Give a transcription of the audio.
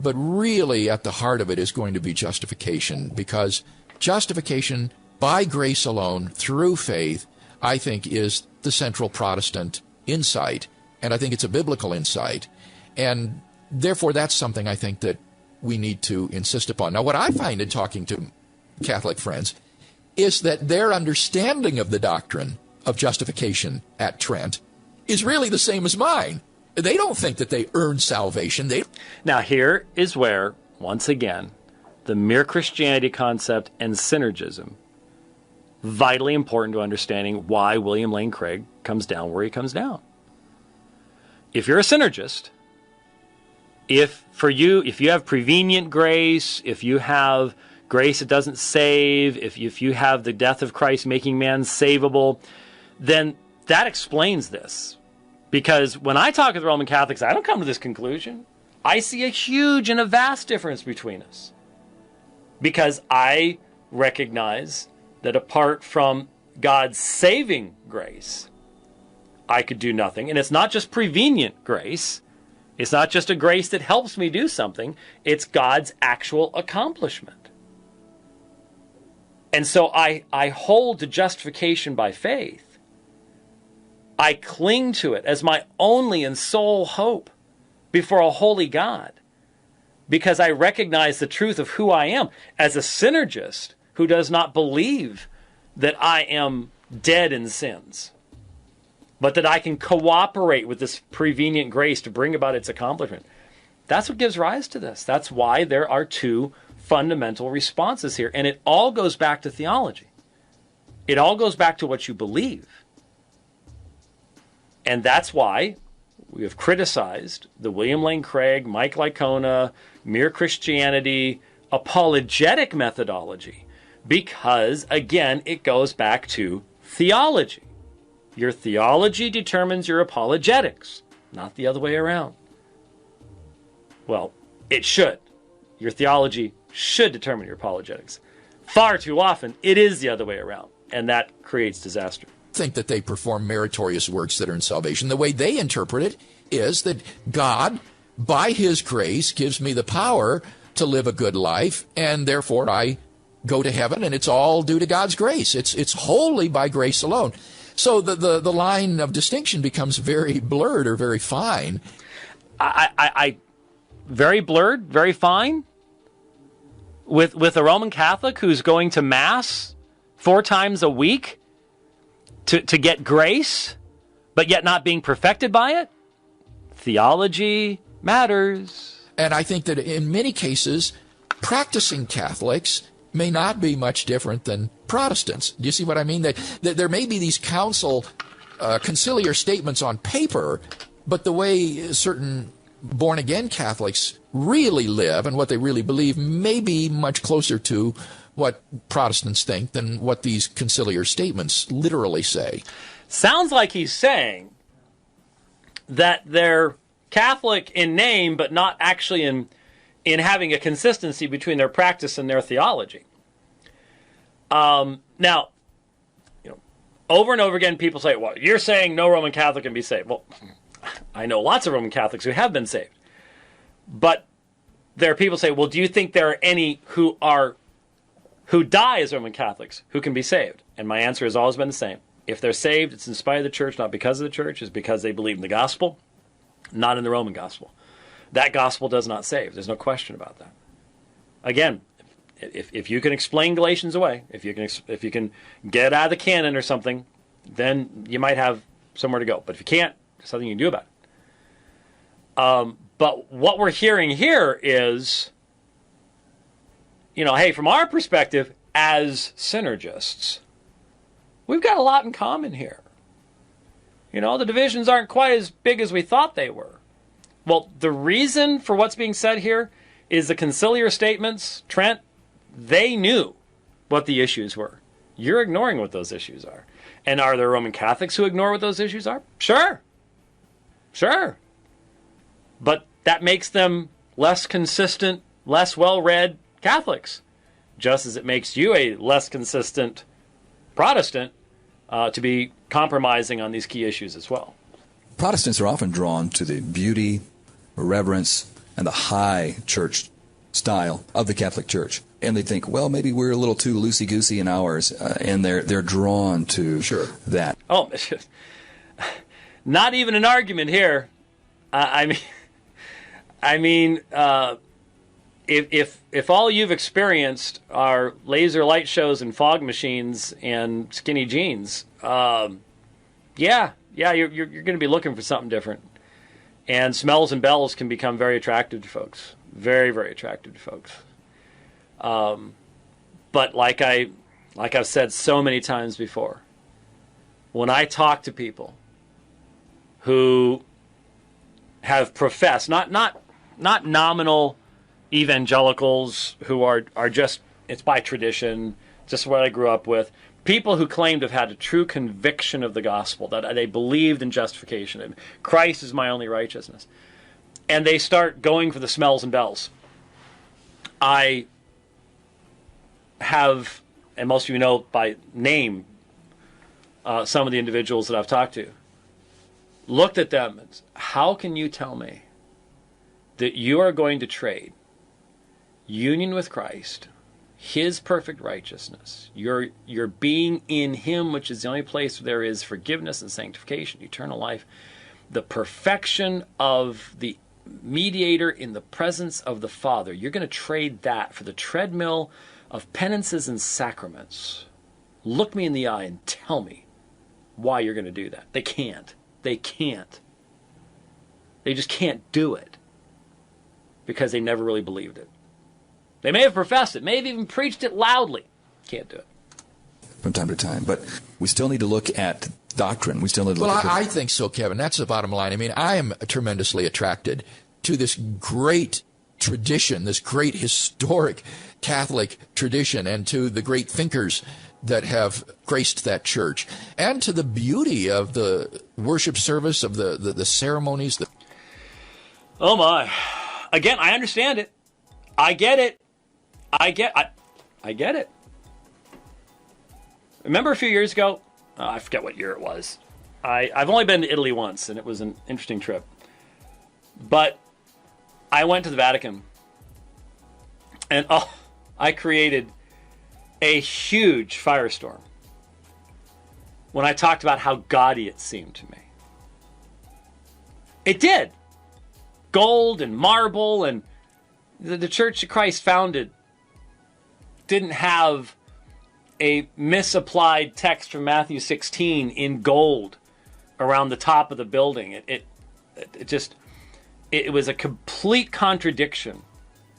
But really, at the heart of it is going to be justification, because justification by grace alone, through faith, I think is the central Protestant insight, and I think it's a biblical insight. And therefore, that's something I think that we need to insist upon. Now, what I find in talking to Catholic friends is that their understanding of the doctrine of justification at Trent is really the same as mine. They don't think that they earn salvation. Now, here is where, once again, the mere Christianity concept and synergism, vitally important to understanding why William Lane Craig comes down where he comes down. If you're a synergist, if you have prevenient grace, if you have grace that doesn't save, if you have the death of Christ making man savable, then that explains this. Because when I talk with Roman Catholics, I don't come to this conclusion. I see a huge and a vast difference between us. Because I recognize that apart from God's saving grace, I could do nothing. And it's not just prevenient grace. It's not just a grace that helps me do something. It's God's actual accomplishment. And so I hold to justification by faith. I cling to it as my only and sole hope before a holy God, because I recognize the truth of who I am as a synergist who does not believe that I am dead in sins, but that I can cooperate with this prevenient grace to bring about its accomplishment. That's what gives rise to this. That's why there are two fundamental responses here. And it all goes back to theology. It all goes back to what you believe. And that's why we have criticized the William Lane Craig, Mike Licona, Mere Christianity, apologetic methodology, because, again, it goes back to theology. Your theology determines your apologetics, not the other way around. Well, it should. Your theology should determine your apologetics. Far too often, it is the other way around, and that creates disaster. Think that they perform meritorious works that earn salvation. The way they interpret it is that God, by his grace, gives me the power to live a good life, and therefore I go to heaven, and it's all due to God's grace. It's wholly by grace alone. So the line of distinction becomes very blurred or very fine. I very blurred, very fine? With a Roman Catholic who's going to Mass 4 times a week to get grace, but yet not being perfected by it? Theology matters. And I think that in many cases, practicing Catholics may not be much different than Protestants. Do you see what I mean? That there may be these conciliar statements on paper, but the way certain born-again Catholics really live and what they really believe may be much closer to what Protestants think than what these conciliar statements literally say. Sounds like he's saying that they're Catholic in name, but not actually in having a consistency between their practice and their theology. Now, over and over again, people say, well, you're saying no Roman Catholic can be saved. Well, I know lots of Roman Catholics who have been saved. But there are people who say, well, do you think there are any who die as Roman Catholics who can be saved? And my answer has always been the same. If they're saved, it's in spite of the church, not because of the church. It's because they believe in the gospel, not in the Roman gospel. That gospel does not save. There's no question about that. Again, if you can explain Galatians away, if you can get it out of the canon or something, then you might have somewhere to go. But if you can't, there's something you can do about it. But what we're hearing here is, hey, from our perspective as synergists, we've got a lot in common here. The divisions aren't quite as big as we thought they were. Well, the reason for what's being said here is the conciliar statements. Trent, they knew what the issues were. You're ignoring what those issues are. And are there Roman Catholics who ignore what those issues are? Sure. But that makes them less consistent, less well-read Catholics, just as it makes you a less consistent Protestant to be compromising on these key issues as well. Protestants are often drawn to the beauty, reverence, and the high church style of the Catholic Church. And they think, well, maybe we're a little too loosey-goosey in ours, and they're drawn to that. Oh, not even an argument here. If all you've experienced are laser light shows and fog machines and skinny jeans, you're going to be looking for something different. And smells and bells can become very attractive to folks, very, very attractive to folks. But like I've said so many times before, when I talk to people who have professed, not nominal evangelicals who are just, it's by tradition, just what I grew up with, people who claim to have had a true conviction of the gospel, that they believed in justification, and Christ is my only righteousness, and they start going for the smells and bells. I have, and most of you know by name, some of the individuals that I've talked to, looked at them and said, how can you tell me that you are going to trade union with Christ, His perfect righteousness, your being in Him, which is the only place where there is forgiveness and sanctification, eternal life, the perfection of the mediator in the presence of the Father, you're going to trade that for the treadmill of penances and sacraments? Look me in the eye and tell me why you're going to do that. They can't. They can't. They just can't do it because they never really believed it. They may have professed it, may have even preached it loudly. Can't do it. From time to time. But we still need to look at doctrine. We still need to look at... Well, I think so, Kevin. That's the bottom line. I mean, I am tremendously attracted to this great tradition, this great historic Catholic tradition, and to the great thinkers that have graced that church, and to the beauty of the worship service, of the ceremonies. Oh, my. Again, I understand it. I get it. I get it. Remember a few years ago? I forget what year it was. I've only been to Italy once, and it was an interesting trip. But I went to the Vatican, and I created a huge firestorm when I talked about how gaudy it seemed to me. It did. Gold and marble, and the Church that Christ founded didn't have a misapplied text from Matthew 16 in gold around the top of the building. It was a complete contradiction